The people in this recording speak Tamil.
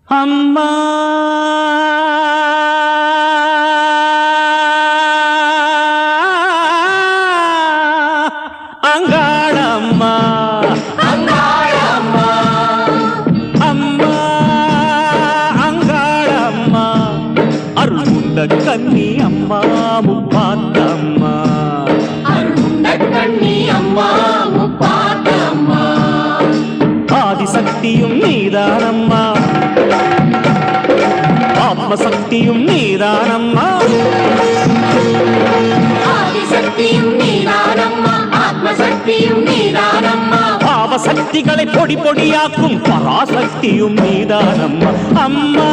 அம்மா அங்காளம்மா அங்காளம்மா அம்மா அங்காளம்மா அருள்குண்ட கன்னி அம்மா முப்பாத்தம்மா அருள்குண்ட கன்னி அம்மா முப்பாத்தம்மா ஆதிசக்தியும் நீதானம்மா ஆத்மசக்தியும் நீதானம்மா ஆதிசக்தியும் நீதானம்மா ஆத்மசக்தியும் நீதானம்மா பாவசக்திகளை பொடி பொடியாக்கும் பராசக்தியும் நீதானம்மா அம்மா